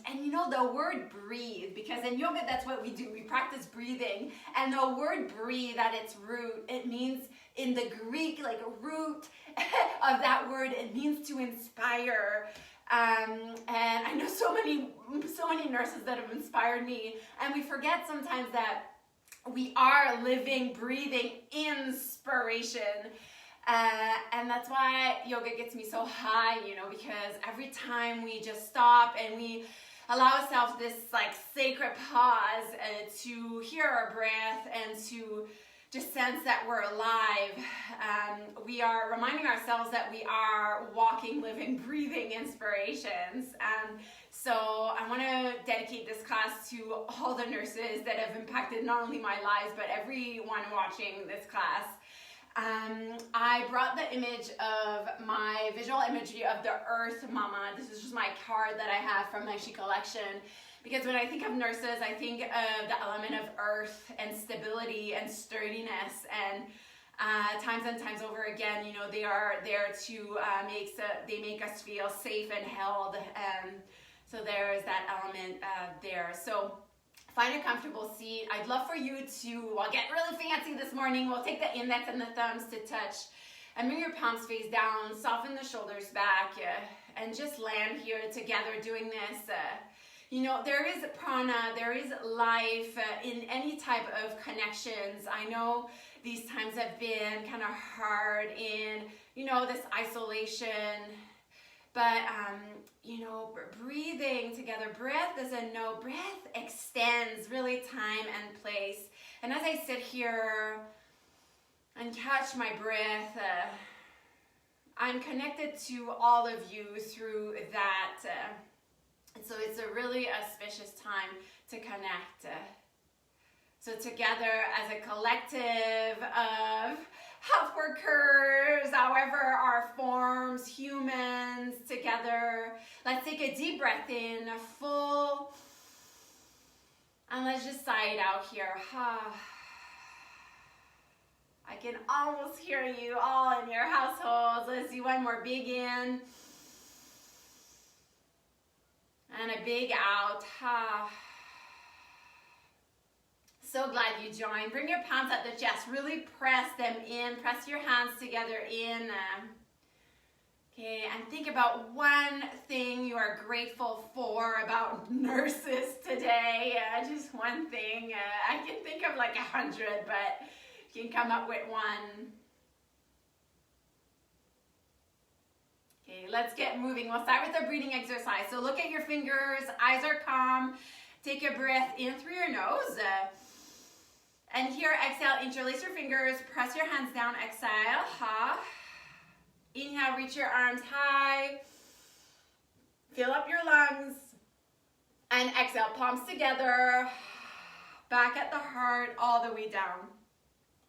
And you know, the word breathe, because in yoga, that's what we do. We practice breathing. And the word breathe at its root, it means in the Greek, like a root of that word, it means to inspire. And I know so many nurses that have inspired me. And we forget sometimes that we are living, breathing inspiration. And that's why yoga gets me so high, you know, because every time we just stop and we allow ourselves this like sacred pause to hear our breath and to just sense that we're alive, we are reminding ourselves that we are walking, living, breathing inspirations. So I want to dedicate this class to all the nurses that have impacted not only my lives, but everyone watching this class. I brought the image of my visual imagery of the Earth Mama. This is just my card that I have from my She collection. Because when I think of nurses, I think of the element of earth and stability and sturdiness. And times and times over again, you know, they are there to make us feel safe and held. So there is that element there. So find a comfortable seat. I'd love for you to get really fancy this morning. We'll take the index and the thumbs to touch and bring your palms face down, soften the shoulders back, and just land here together doing this. You know, there is prana, there is life in any type of connections. I know these times have been kind of hard in, you know, this isolation. But, you know, breathing together, breath doesn't know, breath extends really time and place. And as I sit here and catch my breath, I'm connected to all of you through that. So it's a really auspicious time to connect. So together as a collective of health workers, however our forms, humans, together, let's take a deep breath in, full, and let's just sigh it out here. I can almost hear you all in your households. Let's do one more big in. And a big out. So glad you joined. Bring your palms at the chest. Really press them in. Press your hands together in. Okay, and think about one thing you are grateful for about nurses today. Just one thing. I can think of like 100, but you can come up with one. Okay, let's get moving. We'll start with a breathing exercise. So look at your fingers, eyes are calm. Take a breath in through your nose. And here, exhale, interlace your fingers, press your hands down, exhale, Inhale, reach your arms high. Fill up your lungs. And exhale, palms together. Back at the heart, all the way down.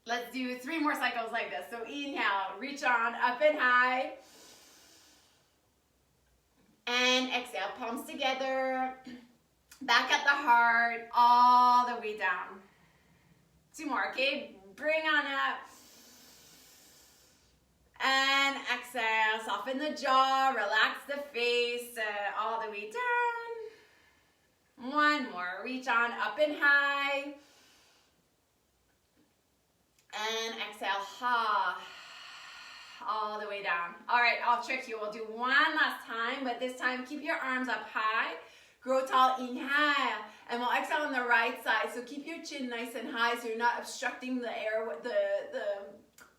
Let's do 3 more cycles like this. So inhale, reach on, up and high. And exhale, palms together, back at the heart, all the way down. 2 more, okay? Bring on up. And exhale, soften the jaw, relax the face, all the way down. 1 more, reach on, up and high. And exhale, all the way down. All right, I'll trick you. We'll do one last time, but this time keep your arms up high. Grow tall, inhale. And we'll exhale on the right side. So keep your chin nice and high so you're not obstructing the air, the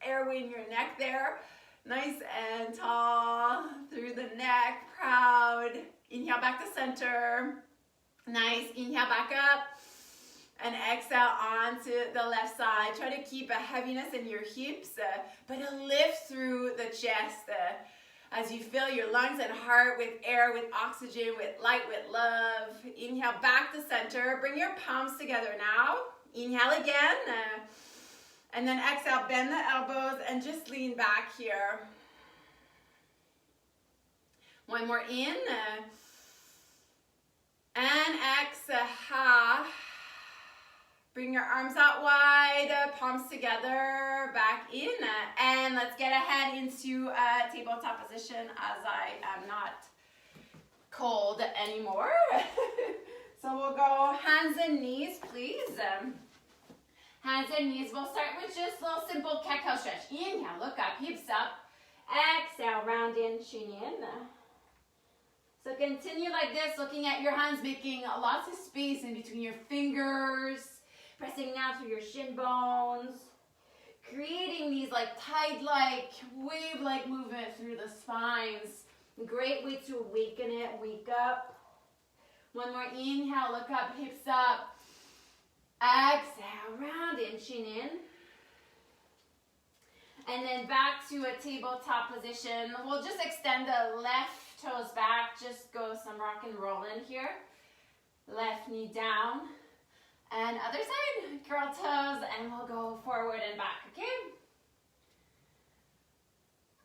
airway in your neck there. Nice and tall through the neck, proud. Inhale back to center. Nice, inhale back up. And exhale onto the left side. Try to keep a heaviness in your hips, but a lift through the chest as you fill your lungs and heart with air, with oxygen, with light, with love. Inhale back to center. Bring your palms together now. Inhale again. And then exhale, bend the elbows and just lean back here. 1 more in. And exhale. Bring your arms out wide, palms together, back in. And let's get ahead into tabletop position as I am not cold anymore. hands and knees, please. Hands and knees. We'll start with just a little simple cat-cow stretch. Inhale, look up, hips up. Exhale, round in, chin in. So continue like this, looking at your hands, making lots of space in between your fingers, pressing down through your shin bones, creating these like tide-like, wave-like movement through the spines. Great way to awaken it, wake up. One more inhale, look up, hips up. Exhale, round in, chin in. And then back to a tabletop position. We'll just extend the left toes back. Just go some rock and roll in here. Left knee down. And other side, curl toes, and we'll go forward and back, okay?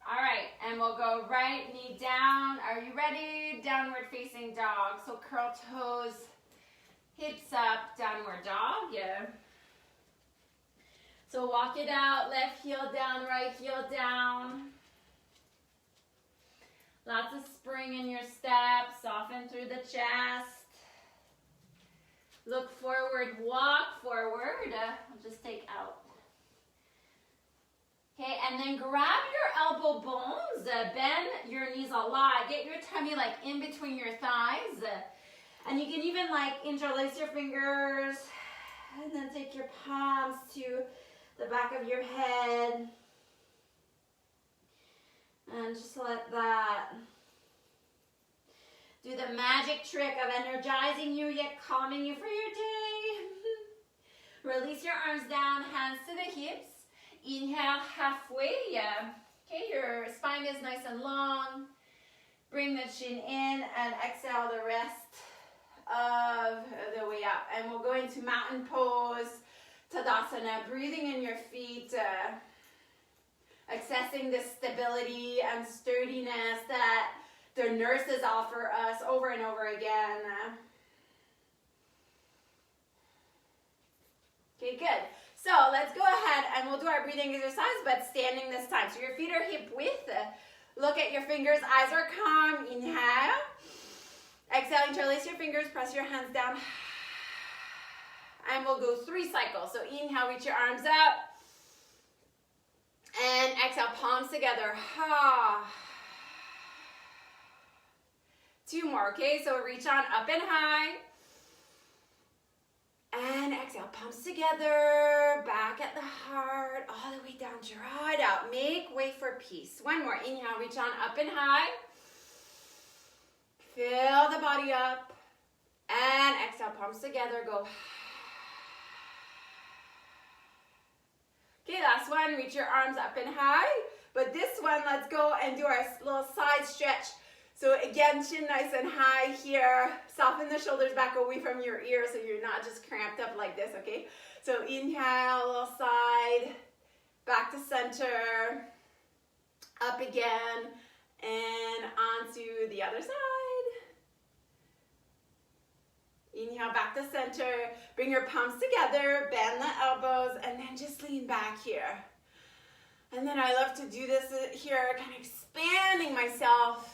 All right, and we'll go right knee down. Are you ready? Downward facing dog. So curl toes, hips up, downward dog, yeah. So walk it out, left heel down, right heel down. Lots of spring in your step, soften through the chest. Look forward, walk forward. I'll just take out. Okay, and then grab your elbow bones, bend your knees a lot. Get your tummy like in between your thighs. And you can even like interlace your fingers and then take your palms to the back of your head. And just let that do the magic trick of energizing you yet calming you for your day. Release your arms down, hands to the hips. Inhale halfway, yeah. Okay, your spine is nice and long. Bring the chin in and exhale the rest of the way up. And we'll go into mountain pose, Tadasana, breathing in your feet, accessing the stability and sturdiness that the nurses offer us over and over again. Okay, good. So let's go ahead and we'll do our breathing exercise, but standing this time. So your feet are hip width. Look at your fingers, eyes are calm. Inhale. Exhale, interlace your fingers, press your hands down. And we'll go 3 cycles. So inhale, reach your arms up. And exhale, palms together. 2 more, okay? So reach on up and high. And exhale, palms together, back at the heart, all the way down, draw it out. Make way for peace. 1 more, inhale, reach on up and high. Fill the body up. And exhale, palms together, go. Okay, last one, reach your arms up and high. But this one, let's go and do our little side stretch. So again, chin nice and high here. Soften the shoulders back away from your ear so you're not just cramped up like this, okay? So inhale, little side, back to center, up again, and onto the other side. Inhale, back to center. Bring your palms together, bend the elbows, and then just lean back here. And then I love to do this here, kind of expanding myself.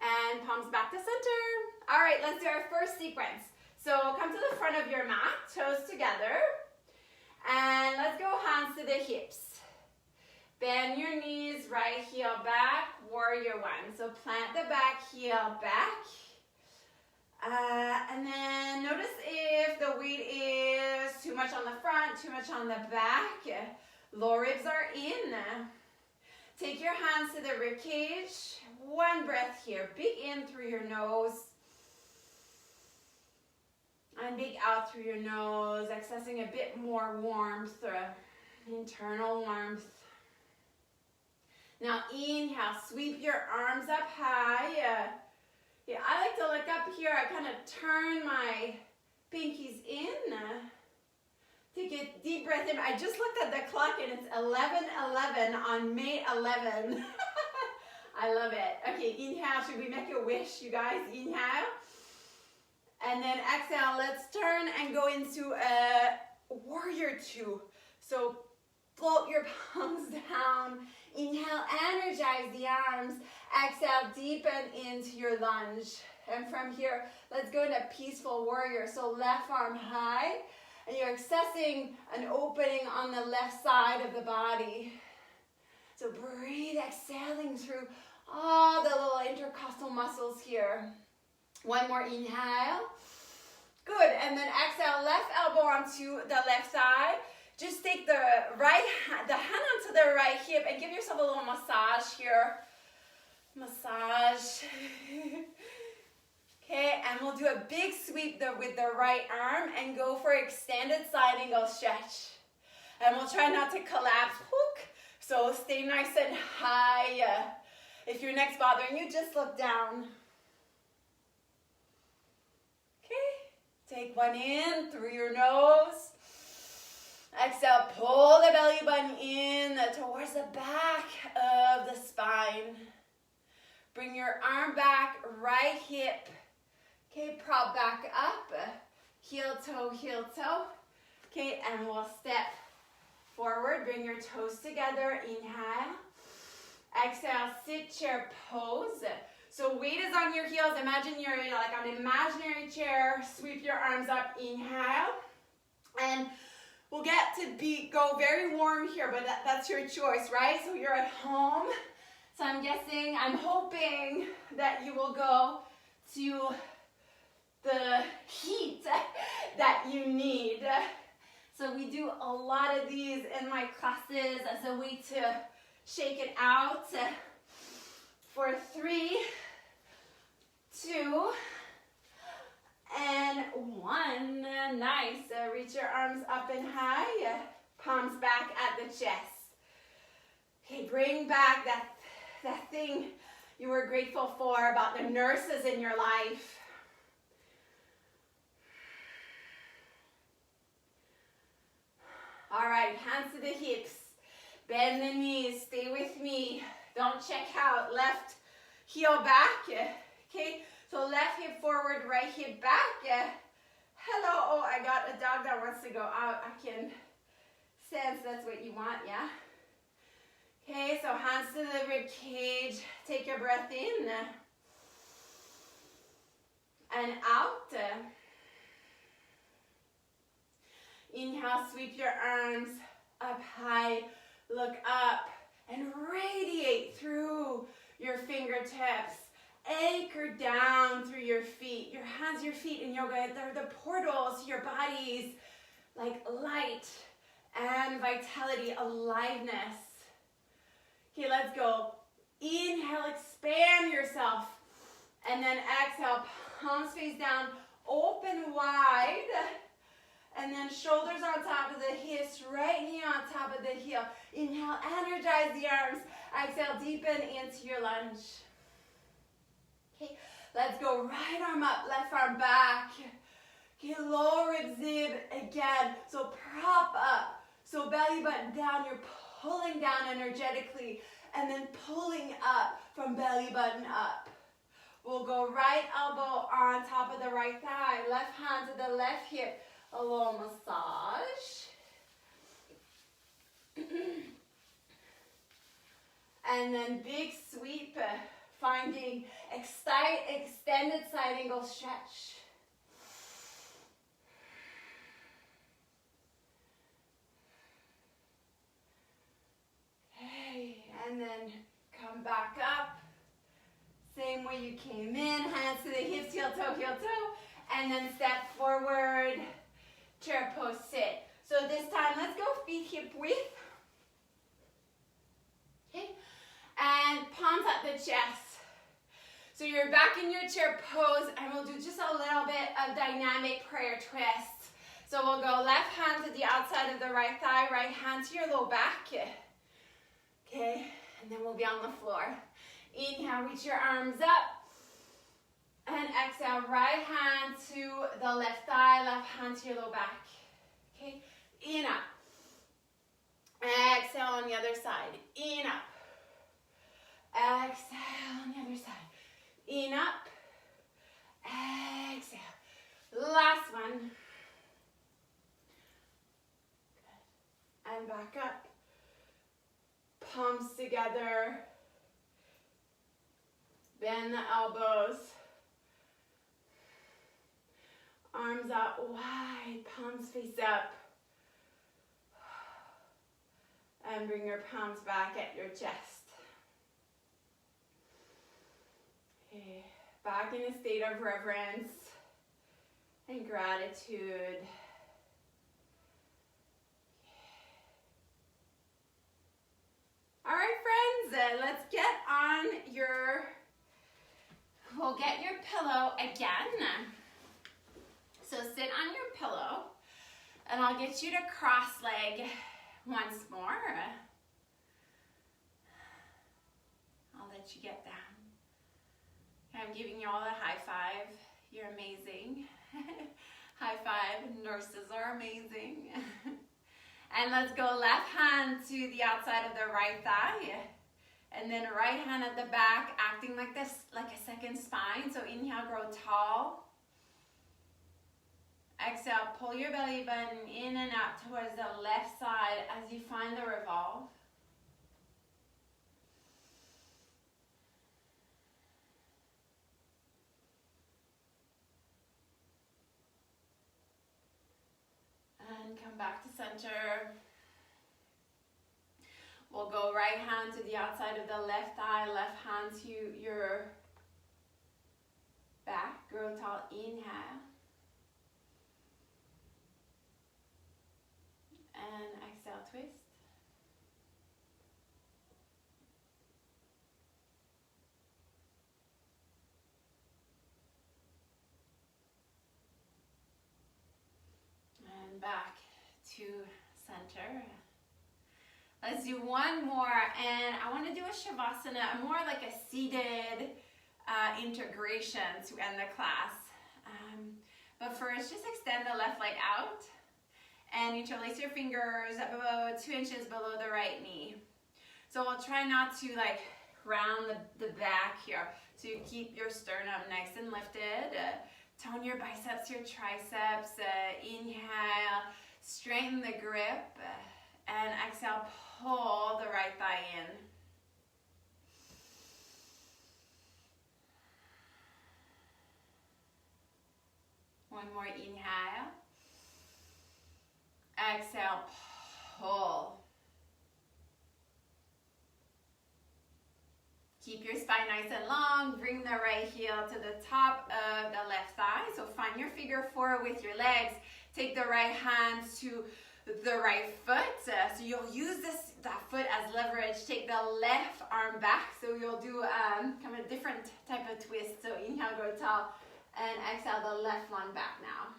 And palms back to center. All right, let's do our first sequence. So come to the front of your mat, toes together. And let's go hands to the hips. Bend your knees, right heel back, warrior 1. So plant the back heel back. And then notice if the weight is too much on the front, too much on the back. Lower ribs are in. Take your hands to the rib cage. 1 breath here. Big in through your nose. And big out through your nose. Accessing a bit more warmth, internal warmth. Now inhale, sweep your arms up high. Yeah, I like to look up here. I kind of turn my pinkies in. Take a deep breath in. I just looked at the clock and it's 11:11 on May 11. I love it. Okay, inhale. Should we make a wish, you guys? Inhale. And then exhale. Let's turn and go into a warrior 2. So float your palms down. Inhale, energize the arms. Exhale, deepen into your lunge. And from here, let's go into peaceful warrior. So left arm high, and you're accessing an opening on the left side of the body. So breathe, exhaling through all the little intercostal muscles here. One more inhale. Good, and then exhale, left elbow onto the left thigh. Just take the hand onto the right hip and give yourself a little massage here. Massage. Okay, and we'll do a big sweep with the right arm and go for extended side angle stretch. And we'll try not to collapse. So stay nice and high. If your neck's bothering you, just look down. Okay, take one in through your nose. Exhale, pull the belly button in towards the back of the spine. Bring your arm back, right hip. Okay, prop back up. Heel toe, heel toe. Okay, and we'll step forward. Bring your toes together. Inhale. Exhale, sit chair pose. So weight is on your heels. Imagine you're like on an imaginary chair. Sweep your arms up. Inhale. And we'll get to go very warm here, but that's your choice, right? So you're at home. So I'm hoping that you will go to the heat that you need. So we do a lot of these in my classes as a way to shake it out. For 3, 2, and 1. Nice. Reach your arms up and high. Palms back at the chest. Okay, bring back that thing you were grateful for about the nurses in your life. All right, hands to the hips. Bend the knees. Stay with me. Don't check out. Left heel back. Okay, so left hip forward, right hip back. Hello. Oh, I got a dog that wants to go out. I can sense that's what you want, yeah? Okay, so hands to the rib cage. Take your breath in and out. Inhale, sweep your arms up high. Look up and radiate through your fingertips. Anchor down through your feet. Your hands, your feet in yoga, they're the portals to your bodies, like light and vitality, aliveness. Okay, let's go. Inhale, expand yourself. And then exhale, palms face down, open wide. And then shoulders on top of the hips, right knee on top of the heel. Inhale, energize the arms. Exhale, deepen into your lunge. Okay, let's go. Right arm up, left arm back. Okay, lower rib zib again. So prop up. So belly button down, you're pulling down energetically. And then pulling up from belly button up. We'll go right elbow on top of the right thigh. Left hand to the left hip. A little massage. And then big sweep, finding extended side angle stretch. Okay, and then come back up. Same way you came in, hands to the hips, heel toe, and then step forward. Chair pose, sit. So this time, let's go feet hip width. Okay, and palms at the chest. So you're back in your chair pose, and we'll do just a little bit of dynamic prayer twist. So we'll go left hand to the outside of the right thigh, right hand to your low back. Okay, and then we'll be on the floor. Inhale, reach your arms up. And exhale, right hand to the left thigh, left hand to your low back. Okay, in up. Exhale on the other side. In up. Exhale on the other side. In up. Exhale. Last one. Good. And back up. Palms together. Bend the elbows. arms out wide, palms face up. And bring your palms back at your chest. Okay. Back in a state of reverence and gratitude. All right, friends, let's get on we'll get your pillow again. So sit on your pillow, and I'll get you to cross leg once more. I'll let you get down. I'm giving you all a high five. You're amazing. High five. Nurses are amazing. And let's go left hand to the outside of the right thigh. And then right hand at the back, acting like this, like a second spine. So inhale, grow tall. Exhale, pull your belly button in and out towards the left side as you find the revolve. And come back to center. We'll go right hand to the outside of the left thigh, left hand to your back. Grow tall, inhale. And exhale, twist. And back to center. Let's do one more, and I want to do a Shavasana, more like a seated integration to end the class. But first, just extend the left leg out and interlace your fingers about 2 inches below the right knee. So we'll try not to like round the back here. So you keep your sternum nice and lifted. Tone your biceps, your triceps. Inhale, straighten the grip. And exhale, pull the right thigh in. One more inhale. Exhale, pull. Keep your spine nice and long. Bring the right heel to the top of the left thigh. So find your figure four with your legs. Take the right hand to the right foot. So you'll use that foot as leverage. Take the left arm back. So you'll do kind of a different type of twist. So inhale, grow tall. And exhale, the left one back now.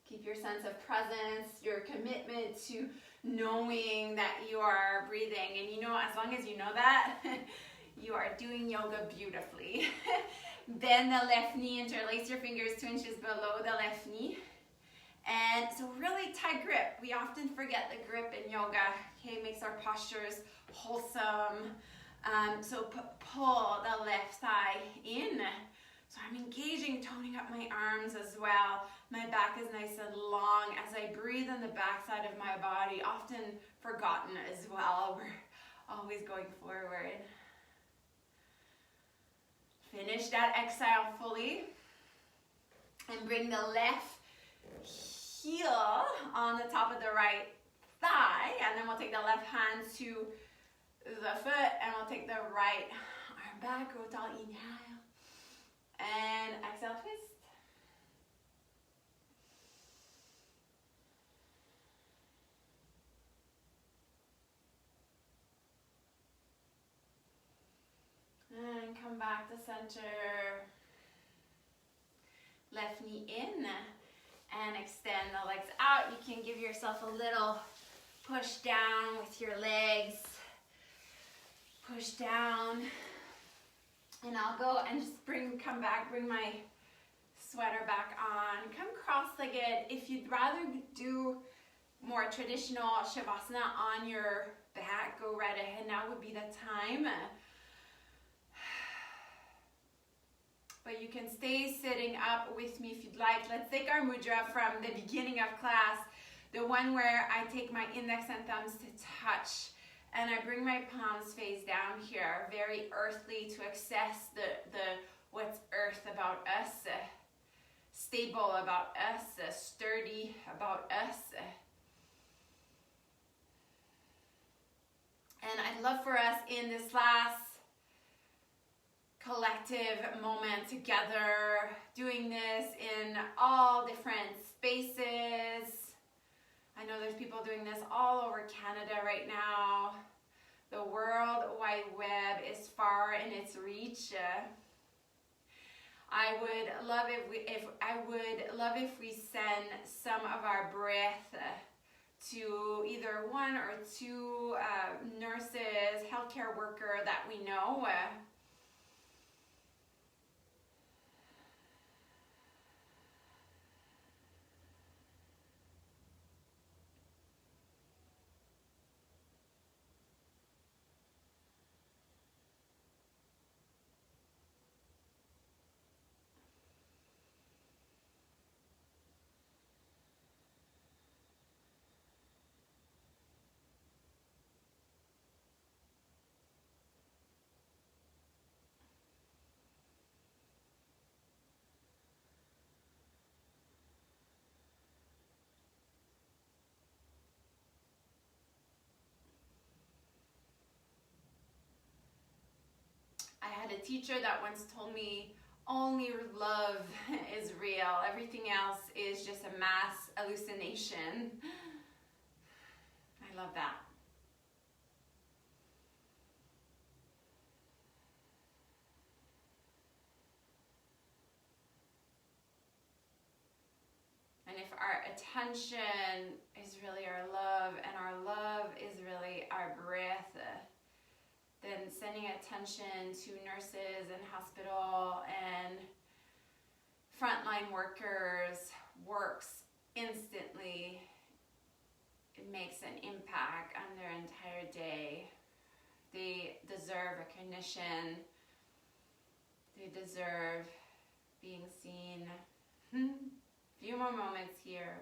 Keep your sense of presence, your commitment to knowing that you are breathing. And you know, as long as you know that, you are doing yoga beautifully. Bend the left knee, interlace your fingers 2 inches below the left knee. And so really tight grip. We often forget the grip in yoga. Okay, makes our postures wholesome. So pull the left thigh in. So I'm engaging, toning up my arms as well. My back is nice and long as I breathe in the back side of my body, often forgotten as well. We're always going forward. Finish that exhale fully. And bring the left heel on the top of the right thigh. And then we'll take the left hand to the foot and we'll take the right arm back. Grow tall, inhale. And exhale, twist. And come back to center. Left knee in. And extend the legs out. You can give yourself a little push down with your legs. Push down. And I'll go and just come back, bring my sweater back on. Come cross-legged. If you'd rather do more traditional Shavasana on your back, go right ahead. Now would be the time. But you can stay sitting up with me if you'd like. Let's take our mudra from the beginning of class. The one where I take my index and thumbs to touch And I bring my palms face down here, very earthly, to access the what's earth about us, stable about us, sturdy about us. And I'd love for us in this last collective moment together, doing this in all different spaces. I know there's people doing this all over Canada right now. The World Wide Web is far in its reach. I would love if we send some of our breath to either one or two nurses, healthcare worker that we know. I had a teacher that once told me, only love is real. Everything else is just a mass hallucination. I love that. And if our attention is really our love, and our love is really our breath, then sending attention to nurses and hospital and frontline workers works instantly. It makes an impact on their entire day. They deserve recognition. They deserve being seen. Few more moments here.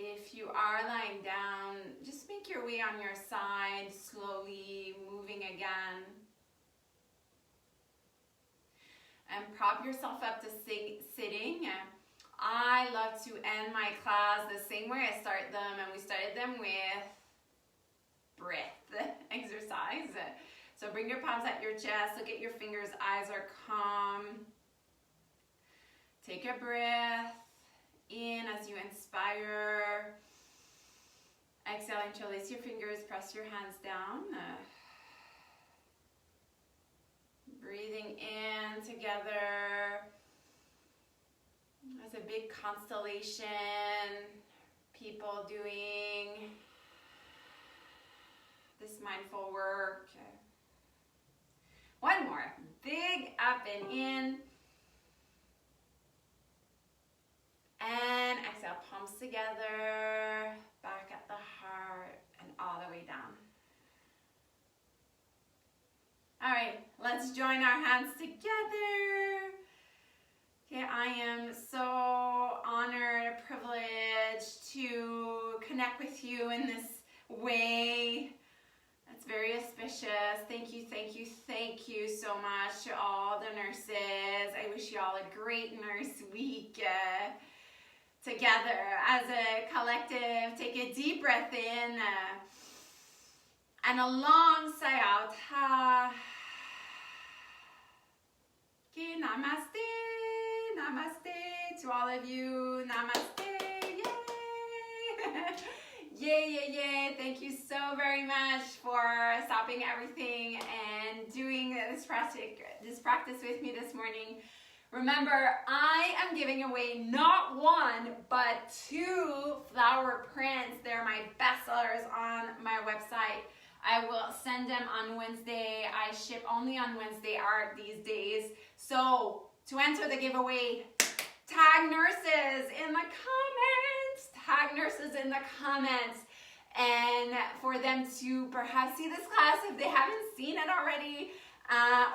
If you are lying down, just make your way on your side, slowly moving again. And prop yourself up to sitting. I love to end my class the same way I start them, and we started them with breath exercise. So bring your palms at your chest, look at your fingers, eyes are calm. Take a breath in as you inspire. Exhale, interlace your fingers, press your hands down. Breathing in together as a big constellation, people doing this mindful work. One more, big up and in. And exhale, palms together, back at the heart, and all the way down. All right, let's join our hands together. Okay, I am so honored, privileged to connect with you in this way. That's very auspicious. Thank you, thank you, thank you so much to all the nurses. I wish you all a great nurse week. Together as a collective, take a deep breath in and a long sigh out. Okay, namaste, namaste to all of you. Namaste, yay! Yay, yay, yay. Thank you so very much for stopping everything and doing this practice with me this morning. Remember, I am giving away not one, but 2 flower prints. They're my best sellers on my website. I will send them on Wednesday. I ship only on Wednesday art these days. So to enter the giveaway, tag nurses in the comments. tag nurses in the comments and for them to perhaps see this class if they haven't seen it already.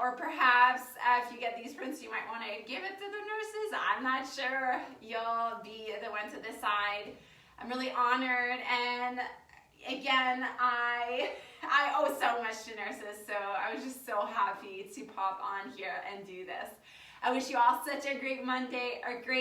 Or perhaps if you get these prints, you might want to give it to the nurses. I'm not sure. You'll be the one to decide. I'm really honored, and again, I owe so much to nurses, so I was just so happy to pop on here and do this. I wish you all such a great Monday, or great